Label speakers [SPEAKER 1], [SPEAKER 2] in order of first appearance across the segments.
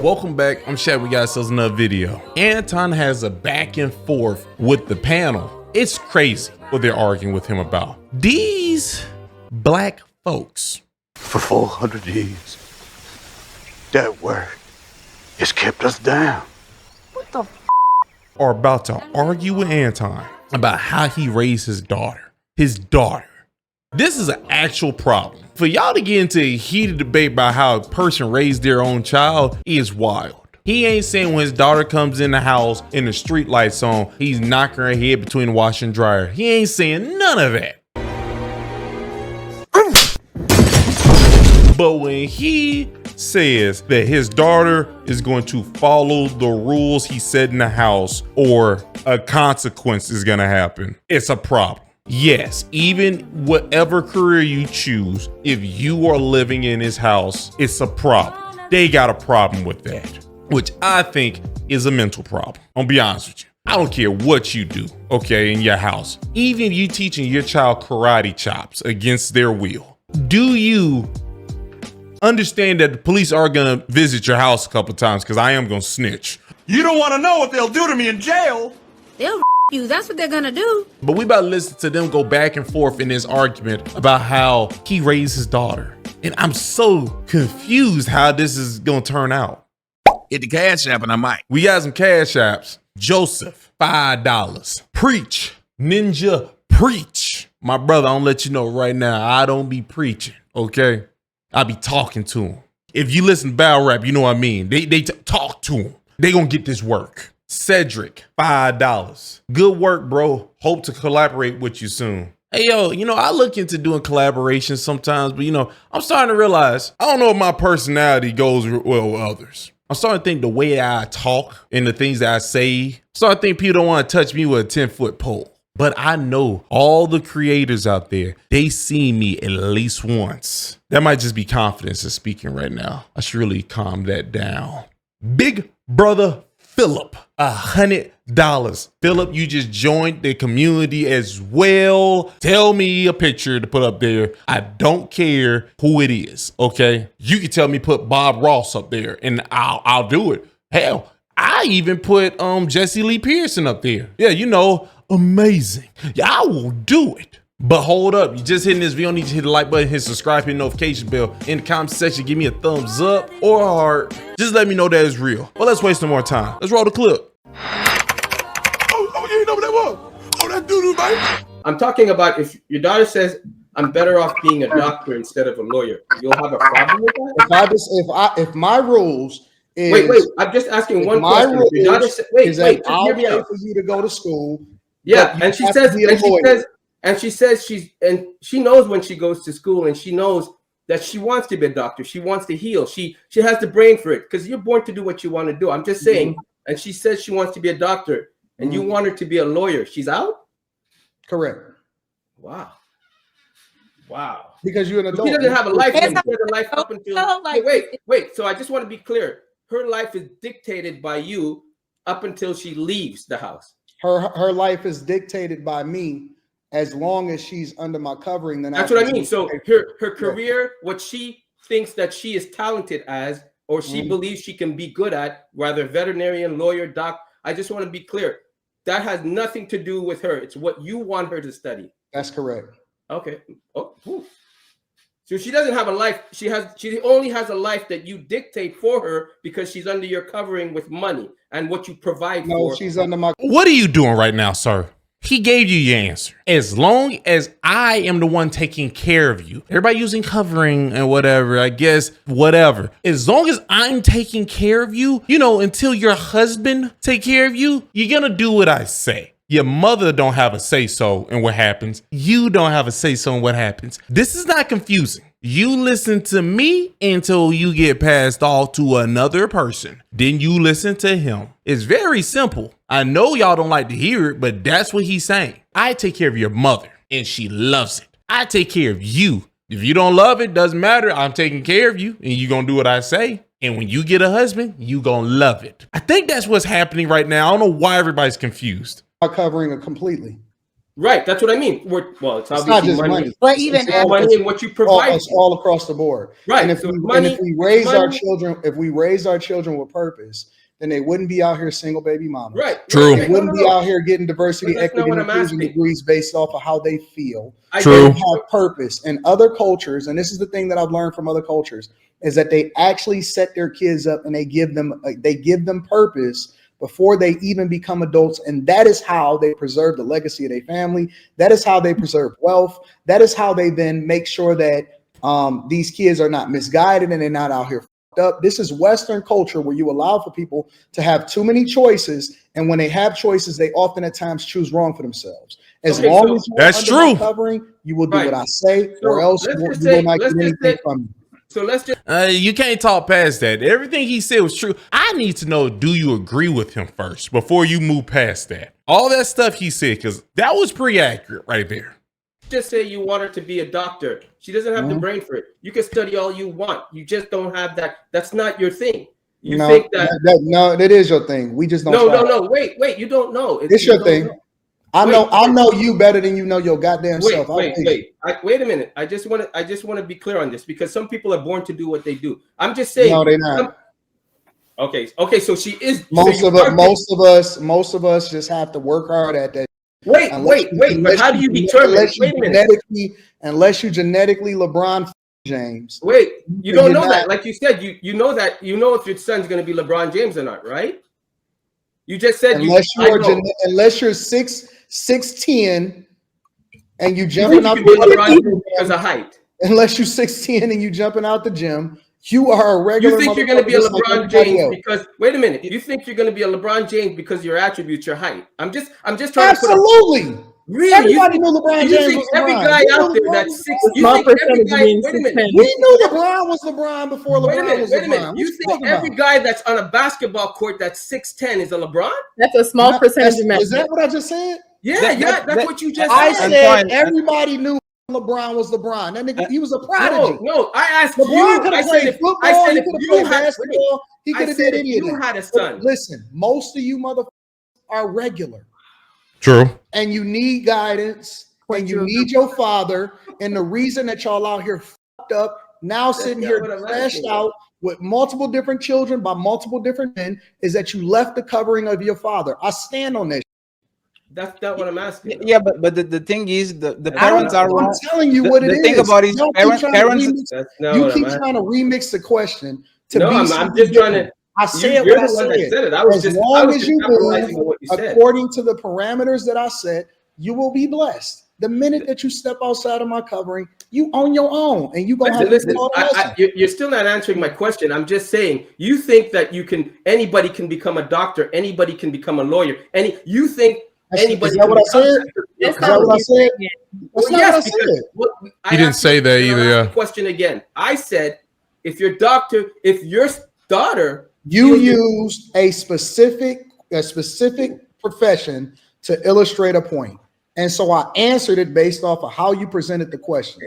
[SPEAKER 1] Welcome back. I'm Shad. We got ourselves another video. Anton has a back and forth with the panel. It's crazy what they're arguing with him about. These black folks.
[SPEAKER 2] For 400 years, that word has kept us down.
[SPEAKER 3] What the f?
[SPEAKER 1] Are about to argue with Anton about how he raised his daughter. His daughter. This is an actual problem. For y'all to get into a heated debate about how a person raised their own child is wild. He ain't saying when his daughter comes in the house and the street lights on, he's knocking her head between the washer and dryer. He ain't saying none of that. But when he says that his daughter is going to follow the rules he set in the house or a consequence is gonna happen, it's a problem. Yes, even whatever career you choose, if you are living in his house, it's a problem. They got a problem with that, which I think is a mental problem. I'll be honest with you. I don't care what you do, okay, in your house. Even you teaching your child karate chops against their will. Do you understand that the police are gonna visit your house a couple times? Because I am gonna snitch.
[SPEAKER 4] You don't want to know what they'll do to me in jail.
[SPEAKER 3] They'll you. That's what they're gonna do.
[SPEAKER 1] But we about to listen to them go back and forth in this argument about how he raised his daughter. And I'm so confused how this is gonna turn out.
[SPEAKER 4] Hit the cash app and I might.
[SPEAKER 1] We got some cash apps. Joseph, $5. Preach. Ninja, preach. My brother, I'm gonna let you know right now, I don't be preaching, okay? I be talking to him. If you listen to battle rap, you know what I mean. They talk to him. They gonna get this work. Cedric, $5. Good work, bro. Hope to collaborate with you soon. Hey, yo, I look into doing collaborations sometimes, but I'm starting to realize, I don't know if my personality goes well with others. I'm starting to think the way I talk and the things that I say, I'm starting to think people don't want to touch me with a 10-foot pole. But I know all the creators out there, they see me at least once. That might just be confidence in speaking right now. I should really calm that down. Big brother Philip, $100. Philip, you just joined the community as well. Tell me a picture to put up there. I don't care who it is, okay? You can tell me put Bob Ross up there and I'll do it. Hell, I even put Jesse Lee Pearson up there. Yeah, amazing. Yeah, I will do it. But hold up, you just hitting this video, need to hit the like button, hit subscribe, hit the notification bell. In the comment section, give me a thumbs up or a heart. Just let me know that it's real. But let's waste no more time. Let's roll the clip.
[SPEAKER 4] Oh, you know what that was? Oh, that doo-doo, man.
[SPEAKER 5] I'm talking about if your daughter says, I'm better off being a doctor instead of a lawyer, you'll have a problem with that?
[SPEAKER 6] If my rules is...
[SPEAKER 5] Wait, I'm just asking one question.
[SPEAKER 6] My rules is that I'll
[SPEAKER 5] hear me
[SPEAKER 6] pay
[SPEAKER 5] out.
[SPEAKER 6] for you to go to school.
[SPEAKER 5] Yeah, and she says, she knows when she goes to school and she knows that she wants to be a doctor. She wants to heal. She has the brain for it because you're born to do what you want to do. I'm just saying. And she says she wants to be a doctor and you want her to be a lawyer. She's out?
[SPEAKER 6] Correct.
[SPEAKER 5] Wow.
[SPEAKER 6] Because you're an adult.
[SPEAKER 5] She doesn't have a life. She has a life up until... Wait. So I just want to be clear. Her life is dictated by you up until she leaves the house.
[SPEAKER 6] Her life is dictated by me. As long as she's under my covering, then
[SPEAKER 5] that's what I mean. So her career, what she thinks that she is talented as, or she believes she can be good at, whether veterinarian, lawyer, doc. I just want to be clear. That has nothing to do with her. It's what you want her to study.
[SPEAKER 6] That's correct.
[SPEAKER 5] Okay. Oh, so she doesn't have a life. She only has a life that you dictate for her because she's under your covering with money and what you provide for.
[SPEAKER 6] No, she's under my...
[SPEAKER 1] What are you doing right now, sir? He gave you your answer. As long as I am the one taking care of you, everybody using covering and whatever, I guess, whatever. As long as I'm taking care of you, until your husband take care of you, you're gonna do what I say. Your mother don't have a say-so in what happens. You don't have a say-so in what happens. This is not confusing. You listen to me until you get passed off to another person. Then you listen to him. It's very simple. I know y'all don't like to hear it, but that's what he's saying. I take care of your mother and she loves it. I take care of you. If you don't love it, doesn't matter. I'm taking care of you and you're going to do what I say. And when you get a husband, you going to love it. I think that's what's happening right now. I don't know why everybody's confused.
[SPEAKER 6] Covering it completely.
[SPEAKER 5] Right, that's what I mean. Well, it's
[SPEAKER 6] It's
[SPEAKER 5] obviously
[SPEAKER 6] not just
[SPEAKER 5] money.
[SPEAKER 6] money.
[SPEAKER 7] But even
[SPEAKER 5] It's money and what you provide.
[SPEAKER 6] It's all across the board.
[SPEAKER 5] Right.
[SPEAKER 6] And if,
[SPEAKER 5] So
[SPEAKER 6] we raise our children, if we raise our children with purpose, then they wouldn't be out here single baby mamas.
[SPEAKER 5] Right.
[SPEAKER 1] True.
[SPEAKER 6] They wouldn't be out here getting diversity,
[SPEAKER 5] But that's not
[SPEAKER 6] equity,
[SPEAKER 5] what
[SPEAKER 6] and
[SPEAKER 5] I'm
[SPEAKER 6] inclusion
[SPEAKER 5] asking.
[SPEAKER 6] degrees based off of how they feel.
[SPEAKER 1] True.
[SPEAKER 6] They have purpose. And other cultures, and this is the thing that I've learned from other cultures, is that they actually set their kids up and they give them purpose before they even become adults. And that is how they preserve the legacy of their family. That is how they preserve wealth. That is how they then make sure that these kids are not misguided and they're not out here fucked up. This is Western culture where you allow for people to have too many choices. And when they have choices, they often at times choose wrong for themselves. As long as you're
[SPEAKER 1] that's
[SPEAKER 6] under my
[SPEAKER 1] true.
[SPEAKER 6] covering, you will do
[SPEAKER 5] Right.
[SPEAKER 6] what I say,
[SPEAKER 5] So
[SPEAKER 6] or else you
[SPEAKER 5] let's
[SPEAKER 6] will
[SPEAKER 5] just say-
[SPEAKER 6] not get
[SPEAKER 5] let's just
[SPEAKER 6] anything
[SPEAKER 5] say-
[SPEAKER 6] from me.
[SPEAKER 5] So let's just
[SPEAKER 1] You can't talk past that. Everything he said was true. I need to know, do you agree with him first before you move past that? All that stuff he said, because that was pretty accurate right there.
[SPEAKER 5] say you want her to be a doctor. She doesn't have the brain for it. You can study all you want. You just don't have that. That's not your thing. You think that
[SPEAKER 6] no, that is your thing. We just don't.
[SPEAKER 5] no. Wait. You don't know.
[SPEAKER 6] It's
[SPEAKER 5] you
[SPEAKER 6] your
[SPEAKER 5] don't
[SPEAKER 6] thing.
[SPEAKER 5] know.
[SPEAKER 6] I
[SPEAKER 5] Wait.
[SPEAKER 6] know you better than you know your goddamn self.
[SPEAKER 5] Wait a minute. I just want to be clear on this because some people are born to do what they do. I'm just saying.
[SPEAKER 6] No, they're not.
[SPEAKER 5] Okay. So she is.
[SPEAKER 6] Most of us just have to work hard at that.
[SPEAKER 5] Wait. But how do you determine? Wait a minute.
[SPEAKER 6] Unless you genetically LeBron James.
[SPEAKER 5] Wait, you don't know
[SPEAKER 6] not-
[SPEAKER 5] that. Like you said, you know that. You know if your son's going to be LeBron James or not, right? You just said
[SPEAKER 6] unless you're 6'10" and you jumping out
[SPEAKER 5] because of height.
[SPEAKER 6] unless you're 6'10" and you jumping out the gym, you are a regular.
[SPEAKER 5] You think you're going to be a
[SPEAKER 6] motherfucker just
[SPEAKER 5] LeBron
[SPEAKER 6] like everybody
[SPEAKER 5] James
[SPEAKER 6] else.
[SPEAKER 5] because wait a minute. You think you're going to be a LeBron James because your attributes, your height. I'm just trying
[SPEAKER 6] Absolutely.
[SPEAKER 5] to put really.
[SPEAKER 6] Everybody knew LeBron
[SPEAKER 5] You
[SPEAKER 6] James
[SPEAKER 5] think
[SPEAKER 6] was
[SPEAKER 5] every
[SPEAKER 6] LeBron.
[SPEAKER 5] guy
[SPEAKER 6] You
[SPEAKER 5] out
[SPEAKER 6] knew
[SPEAKER 5] there
[SPEAKER 6] LeBron
[SPEAKER 5] that's
[SPEAKER 6] was
[SPEAKER 5] 6?
[SPEAKER 6] LeBron.
[SPEAKER 5] You think every guy? Wait a minute.
[SPEAKER 6] We knew LeBron was LeBron before LeBron was LeBron.
[SPEAKER 5] You think every guy that's on a basketball court that's 6'10" is a LeBron?
[SPEAKER 7] that's a small percentage of men.
[SPEAKER 6] Is that what I just said?
[SPEAKER 5] Yeah, that's what you just
[SPEAKER 6] I
[SPEAKER 5] said.
[SPEAKER 6] said everybody knew LeBron was LeBron. That nigga, he was a prodigy.
[SPEAKER 5] No. I asked
[SPEAKER 6] LeBron
[SPEAKER 5] you.
[SPEAKER 6] could
[SPEAKER 5] I
[SPEAKER 6] have
[SPEAKER 5] said
[SPEAKER 6] played
[SPEAKER 5] if
[SPEAKER 6] football.
[SPEAKER 5] I said
[SPEAKER 6] He
[SPEAKER 5] if
[SPEAKER 6] could have
[SPEAKER 5] you
[SPEAKER 6] played
[SPEAKER 5] had
[SPEAKER 6] basketball. He could have did any of
[SPEAKER 5] you
[SPEAKER 6] that.
[SPEAKER 5] had a son.
[SPEAKER 6] Listen, most of you motherfuckers are regular,
[SPEAKER 1] True.
[SPEAKER 6] and you need guidance, and you need your father. And the reason that y'all out here fucked up now, sitting here crashed out with multiple different children by multiple different men, is that you left the covering of your father. I stand on that.
[SPEAKER 5] That's not what I'm asking.
[SPEAKER 8] Yeah, but the thing is, the parents are wrong.
[SPEAKER 6] I'm telling you what it is.
[SPEAKER 8] The thing about it is,
[SPEAKER 6] Y'all keep
[SPEAKER 8] parents.
[SPEAKER 5] That's not
[SPEAKER 6] You
[SPEAKER 5] what
[SPEAKER 6] keep
[SPEAKER 5] I'm
[SPEAKER 6] trying to remix the question to
[SPEAKER 5] No,
[SPEAKER 6] be.
[SPEAKER 5] I'm just trying to.
[SPEAKER 6] I said
[SPEAKER 5] You're
[SPEAKER 6] what I
[SPEAKER 5] the one that
[SPEAKER 6] said.
[SPEAKER 5] said it. I was
[SPEAKER 6] As
[SPEAKER 5] just
[SPEAKER 6] long as you
[SPEAKER 5] capitalizing on
[SPEAKER 6] move
[SPEAKER 5] what you said.
[SPEAKER 6] according to the parameters that I set, you will be blessed. The minute that you step outside of my covering, you on your own, and you gonna have
[SPEAKER 5] Listen,
[SPEAKER 6] to lesson.
[SPEAKER 5] you're still not answering my question. I'm just saying you think that anybody can become a doctor, anybody can become a lawyer. You think anybody?
[SPEAKER 6] Is that what I said? Is that what I said? That's not what I said.
[SPEAKER 1] He didn't say that either. Yeah.
[SPEAKER 5] Question again. I said, if your daughter
[SPEAKER 6] You used a specific profession to illustrate a point. And so I answered it based off of how you presented the question.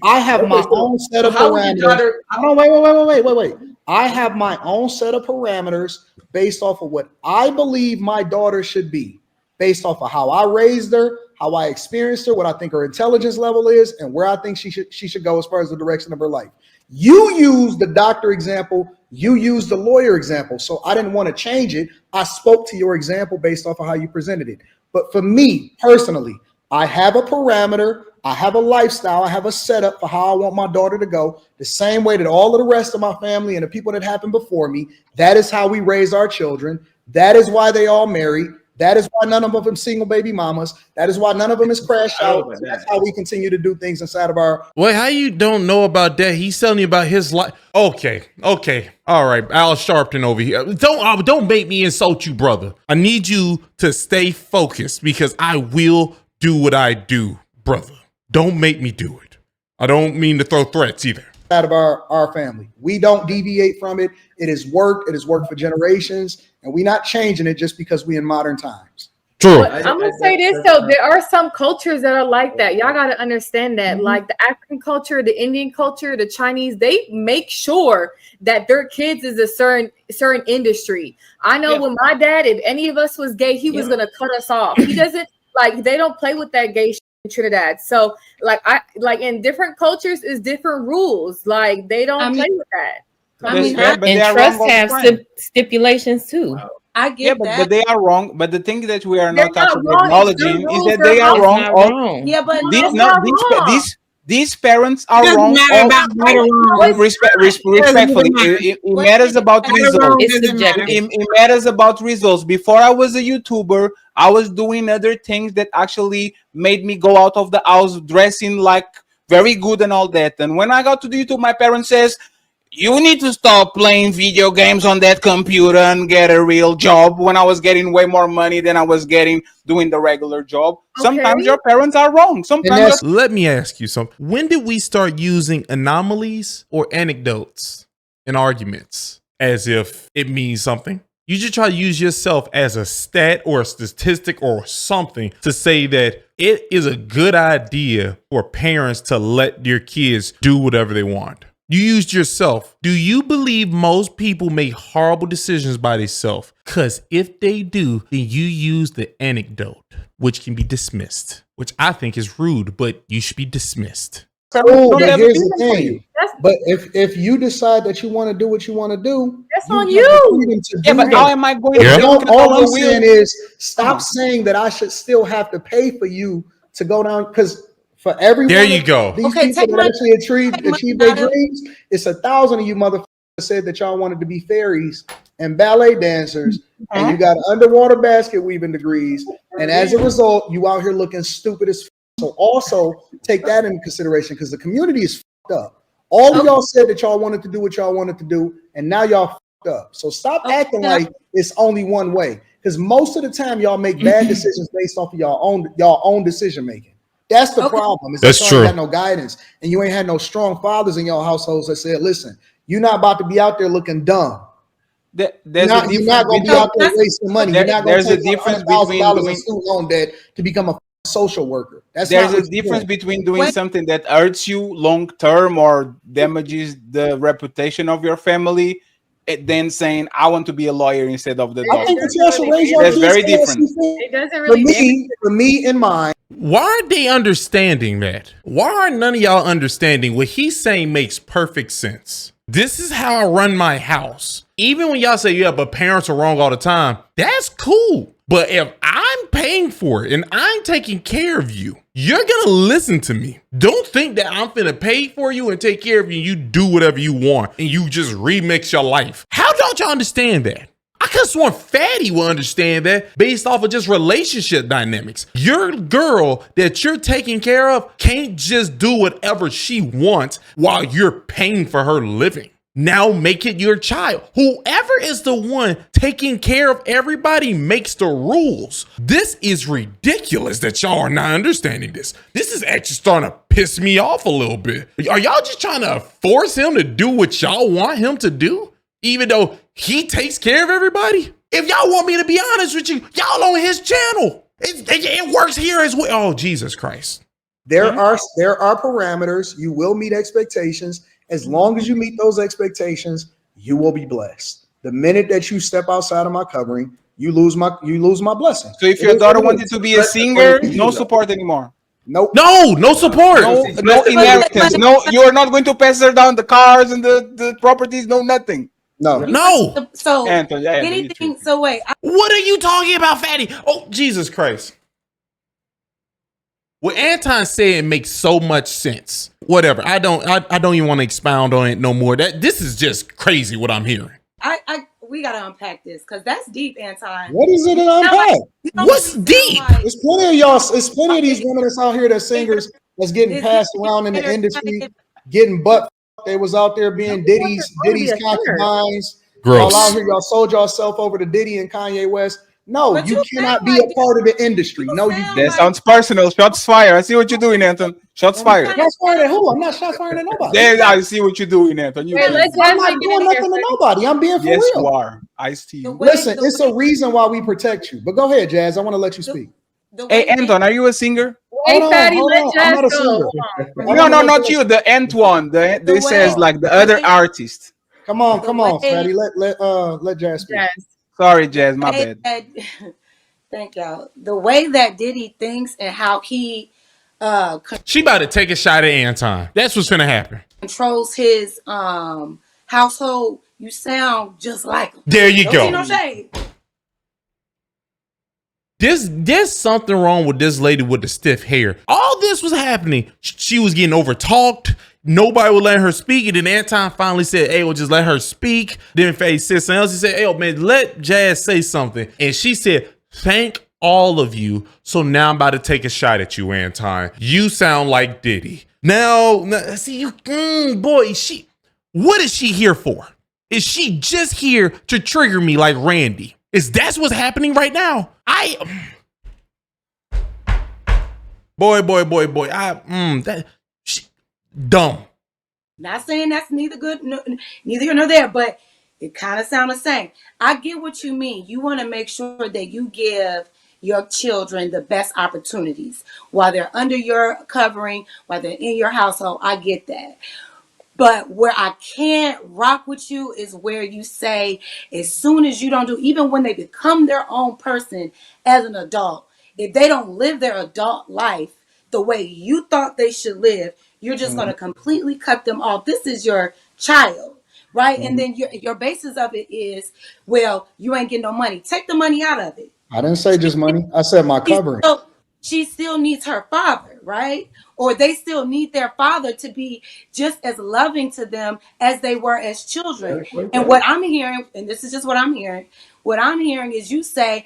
[SPEAKER 6] I have my own set of parameters. Wait. I have my own set of parameters based off of what I believe my daughter should be, based off of how I raised her, how I experienced her, what I think her intelligence level is, and where I think she should go as far as the direction of her life. You used the doctor example. You used the lawyer example. So I didn't want to change it. I spoke to your example based off of how you presented it. But for me personally, I have a parameter, I have a lifestyle, I have a setup for how I want my daughter to go, the same way that all of the rest of my family and the people that happened before me. That is how we raise our children. That is why they all marry. That is why none of them single baby mamas. That is why none of them is crashed out. That's how we continue to do things inside of our.
[SPEAKER 1] Wait, how you don't know about that? He's telling you about his life. Okay. All right. Al Sharpton over here. Don't make me insult you, brother. I need you to stay focused because I will do what I do, brother. Don't make me do it. I don't mean to throw threats either.
[SPEAKER 6] Out of our family. We don't deviate from it. It is worked. It has worked for generations, and we're not changing it just because we in modern times.
[SPEAKER 1] True.
[SPEAKER 7] But I'm gonna say this though, there are some cultures that are like that. Y'all gotta understand that. Like the African culture, the Indian culture, the Chinese, they make sure that their kids is a certain industry. I know when my dad, if any of us was gay, he was gonna cut us off. He doesn't Like they don't play with that gay shit in Trinidad. So like in different cultures is different rules. Like they don't play with that.
[SPEAKER 9] And trust have stipulations too.
[SPEAKER 10] I get
[SPEAKER 8] but,
[SPEAKER 10] that.
[SPEAKER 8] but they are wrong. But the thing that we are not actually
[SPEAKER 7] wrong.
[SPEAKER 8] acknowledging is that they are wrong.
[SPEAKER 10] Yeah, but
[SPEAKER 8] these parents are wrong. Respectfully, it matters about results. It matters about results. Before I was a YouTuber, I was doing other things that actually made me go out of the house dressing like very good and all that. And when I got to the YouTube, my parents says, you need to stop playing video games on that computer and get a real job. When I was getting way more money than I was getting doing the regular job. Sometimes your parents are wrong. Sometimes.
[SPEAKER 1] Let me ask you something. When did we start using anomalies or anecdotes in arguments as if it means something? You just try to use yourself as a stat or a statistic or something to say that it is a good idea for parents to let their kids do whatever they want. You used yourself. Do you believe most people make horrible decisions by themselves? Because if they do, then you use the anecdote, which can be dismissed, which I think is rude, but you should be dismissed.
[SPEAKER 6] Oh, but here's the thing. But if you decide that you want to do what you want to do,
[SPEAKER 7] that's on you.
[SPEAKER 8] Yeah, but how am I going to
[SPEAKER 6] do it? All I'm saying is stop saying that I should still have to pay for you to go down, because for everyone,
[SPEAKER 1] there you go.
[SPEAKER 6] These people that actually achieve their dreams, it's 1,000 of you motherfuckers said that y'all wanted to be fairies and ballet dancers, and you got underwater basket weaving degrees, and as a result, you out here looking stupid as. So also take that into consideration, because the community is fucked up. All of y'all said that y'all wanted to do what y'all wanted to do, and now y'all fucked up. So stop acting like it's only one way, because most of the time y'all make bad decisions based off of y'all own decision making. That's the problem. Is
[SPEAKER 1] that's
[SPEAKER 6] that
[SPEAKER 1] true.
[SPEAKER 6] You had no guidance, and you ain't had no strong fathers in your households that said, "Listen, you're not about to be out there looking dumb. You're not going to be out there wasting money. You're not going to take $100,000 in student loan debt to become a social worker."
[SPEAKER 8] There's a difference between doing something that hurts you long term or damages the reputation of your family, than saying I want to be a lawyer instead of the doctor.
[SPEAKER 6] I think that you also raise your
[SPEAKER 8] That's very different.
[SPEAKER 7] It doesn't really
[SPEAKER 6] for me and mine.
[SPEAKER 1] Why aren't they understanding that? Why are none of y'all understanding what he's saying makes perfect sense? This is how I run my house. Even when y'all say, yeah, but parents are wrong all the time, that's cool. But if I'm paying for it and I'm taking care of you, you're going to listen to me. Don't think that I'm finna pay for you and take care of you and you do whatever you want and you just remix your life. How don't y'all understand that? I could have sworn Fatty will understand that based off of just relationship dynamics. Your girl that you're taking care of can't just do whatever she wants while you're paying for her living. Now make it your child. Whoever is the one taking care of everybody makes the rules. This is ridiculous that y'all are not understanding this. This is actually starting to piss me off a little bit. Are y'all just trying to force him to do what y'all want him to do? Even though he takes care of everybody? If y'all want me to be honest with you, y'all on his channel. It works here as well. Oh, Jesus Christ.
[SPEAKER 6] There are parameters. You will meet expectations. As long as you meet those expectations, you will be blessed. The minute that you step outside of my covering, you lose my blessing.
[SPEAKER 8] So if your daughter wanted to be a singer, no support anymore.
[SPEAKER 6] Nope.
[SPEAKER 1] No support.
[SPEAKER 8] No inheritance. No, you're not going to pass her down the cars and the properties. No, nothing.
[SPEAKER 1] No.
[SPEAKER 10] So
[SPEAKER 8] Anton,
[SPEAKER 10] anything. So wait.
[SPEAKER 1] What are you talking about, Fatty? Oh, Jesus Christ. What Anton said makes so much sense. Whatever. I don't even want to expound on it no more. This is just crazy what I'm hearing.
[SPEAKER 10] We gotta unpack this because that's deep, Anton.
[SPEAKER 6] What is it to unpack?
[SPEAKER 1] What's deep?
[SPEAKER 6] There's plenty of y'all. There's plenty of these women that's out here that's singers that's getting passed around in the industry, getting butt. They was out there being Diddy's concubines.
[SPEAKER 1] Gross.
[SPEAKER 6] Y'all out here, y'all sold yourself over to Diddy and Kanye West. No, you cannot be a part of the industry. No, you.
[SPEAKER 8] That sounds personal. Shots fired. I see what you're doing, Anton. Shots fired.
[SPEAKER 6] Shots fired at who? I'm not shot firing at nobody.
[SPEAKER 8] There, I see what you're doing, Anton.
[SPEAKER 6] I'm not doing nothing to nobody. I'm being for real.
[SPEAKER 8] Yes, you are. Ice-T.
[SPEAKER 6] Listen, it's a reason why we protect you. But go ahead, Jazz. I want to let you speak.
[SPEAKER 8] Hey, Anton, are you a singer?
[SPEAKER 7] Hey, Fatty, let Jazz go.
[SPEAKER 8] No, not you. The Antoine. This says like the other artist.
[SPEAKER 6] Come on, Fatty. Let Jazz speak.
[SPEAKER 8] Sorry, Jazz. My bad.
[SPEAKER 10] Thank y'all. The way that Diddy thinks and how he
[SPEAKER 1] she about to take a shot at Anton. That's what's gonna happen.
[SPEAKER 10] Controls his household. You sound just like him.
[SPEAKER 1] There you go.
[SPEAKER 10] No shade.
[SPEAKER 1] There's something wrong with this lady with the stiff hair. All this was happening. She was getting over-talked. Nobody would let her speak. And then Anton finally said, hey, well, just let her speak. Then Faye said something else. He said, hey, man, let Jazz say something. And she said, thank all of you. So now I'm about to take a shot at you, Anton. You sound like Diddy. Now see, you, boy, what is she here for? Is she just here to trigger me like Randy? That's what's happening right now? Boy, dumb.
[SPEAKER 10] Not saying that's neither good, neither here nor there, but it kind of sounds the same. I get what you mean. You want to make sure that you give your children the best opportunities while they're under your covering, while they're in your household. I get that. But where I can't rock with you is where you say, as soon as you don't do, even when they become their own person as an adult, if they don't live their adult life the way you thought they should live, you're just going to completely cut them off. This is your child, right? And then your basis of it is, well, you ain't getting no money. Take the money out of it.
[SPEAKER 6] I didn't say just money. I said my covering.
[SPEAKER 10] She still needs her father, right? Or they still need their father to be just as loving to them as they were as children. And what I'm hearing, and this is just what I'm hearing is you say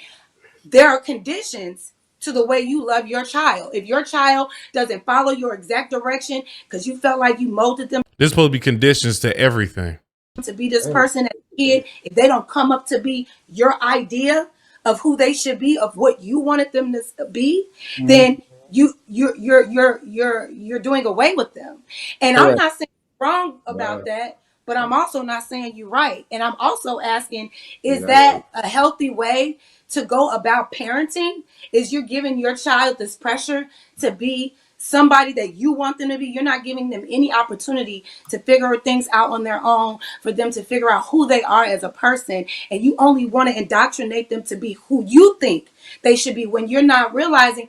[SPEAKER 10] there are conditions to the way you love your child. If your child doesn't follow your exact direction because you felt like you molded them,
[SPEAKER 1] there's supposed to be conditions to everything.
[SPEAKER 10] To be this person as a kid, if they don't come up to be your idea of who they should be, of what you wanted them to be, then you're doing away with them. And I'm not saying wrong about that, but I'm also not saying you're right. And I'm also asking, is that a healthy way to go about parenting? Is you're giving your child this pressure to be somebody that you want them to be? You're not giving them any opportunity to figure things out on their own, for them to figure out who they are as a person. And you only want to indoctrinate them to be who you think they should be, when you're not realizing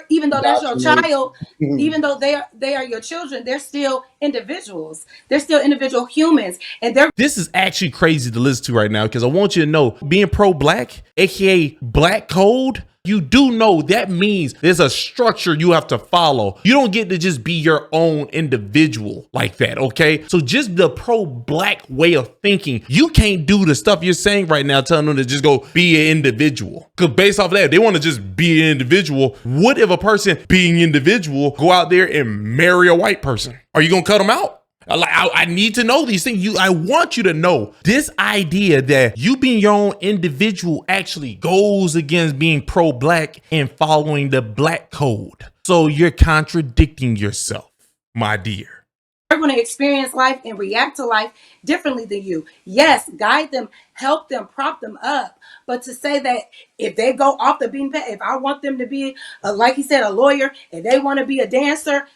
[SPEAKER 10] even though that's your child, even though they are your children, they're still individuals. They're still individual humans. And
[SPEAKER 1] this is actually crazy to listen to right now, because I want you to know, being pro-black, aka black code, you do know that means there's a structure you have to follow. You don't get to just be your own individual like that, okay? So just the pro-black way of thinking, you can't do the stuff you're saying right now, telling them to just go be an individual. Because based off of that, they want to just be an individual. What if a person being individual go out there and marry a white person? Are you gonna cut them out? I need to know these things. I want you to know this idea that you being your own individual actually goes against being pro-black and following the black code. So you're contradicting yourself, my dear.
[SPEAKER 10] They're going to experience life and react to life differently than you. Yes, guide them, help them, prop them up. But to say that if they go off the beaten path, if I want them to be, like he said, a lawyer, and they want to be a dancer,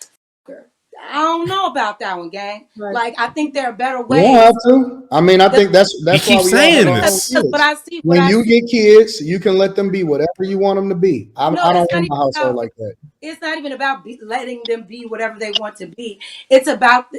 [SPEAKER 10] I don't know about that one, gang. Right. Like, I think there are better ways.
[SPEAKER 6] You don't have to. I mean, I think that's why we
[SPEAKER 1] saying this.
[SPEAKER 10] But I see
[SPEAKER 6] when you get kids, you can let them be whatever you want them to be. I don't in my household like that.
[SPEAKER 10] It's not even about letting them be whatever they want to be. It's about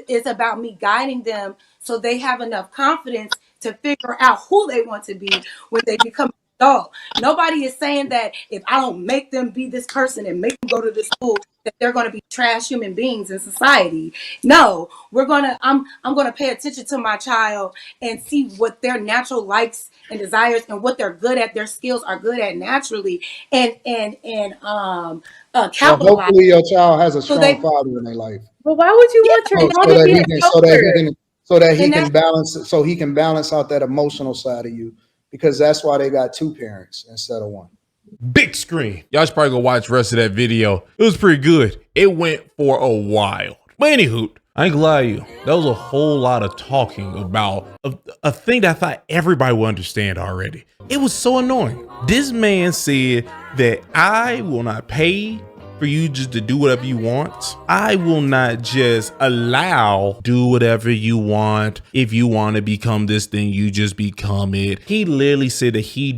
[SPEAKER 10] me guiding them so they have enough confidence to figure out who they want to be when they become adult. Nobody is saying that if I don't make them be this person and make them go to this school, that they're going to be trash human beings in society. No, I'm going to pay attention to my child and see what their natural likes and desires and what they're good at, their skills are good at naturally, and capitalize.
[SPEAKER 6] Well, hopefully your child has a strong father in their life.
[SPEAKER 7] But why would you want your child to be
[SPEAKER 6] so he can balance out that emotional side of you, because that's why they got two parents instead of one.
[SPEAKER 1] Big screen. Y'all should probably go watch the rest of that video. It was pretty good. It went for a while. But anywho, I ain't gonna lie to you. That was a whole lot of talking about a thing that I thought everybody would understand already. It was so annoying. This man said that I will not pay for you just to do whatever you want, I will not just allow do whatever you want. If you want to become this thing, you just become it. He literally said that he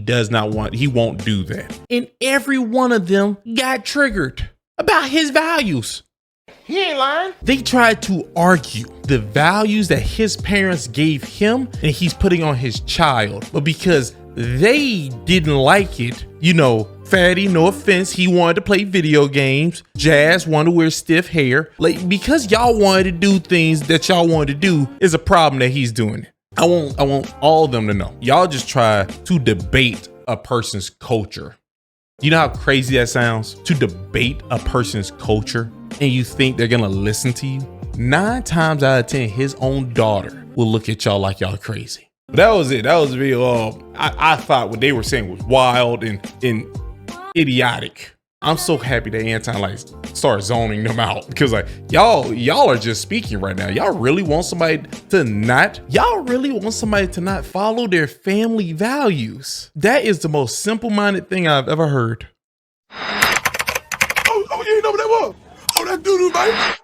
[SPEAKER 1] won't do that. And every one of them got triggered about his values.
[SPEAKER 11] He ain't lying.
[SPEAKER 1] They tried to argue the values that his parents gave him and he's putting on his child. But because they didn't like it, you know, Fatty, no offense, he wanted to play video games. Jazz wanted to wear stiff hair. Like, because y'all wanted to do things that y'all wanted to do is a problem that he's doing it. I want all of them to know. Y'all just try to debate a person's culture. You know how crazy that sounds? To debate a person's culture and you think they're gonna listen to you? 9 times out of 10, his own daughter will look at y'all like y'all crazy. But that was it. That was real. I thought what they were saying was wild and idiotic. I'm so happy that Anton like started zoning them out, because like y'all are just speaking right now. Y'all really want somebody to not follow their family values. That is the most simple-minded thing I've ever heard.
[SPEAKER 4] Oh, you ain't know what that was? Oh, that doo-doo, man.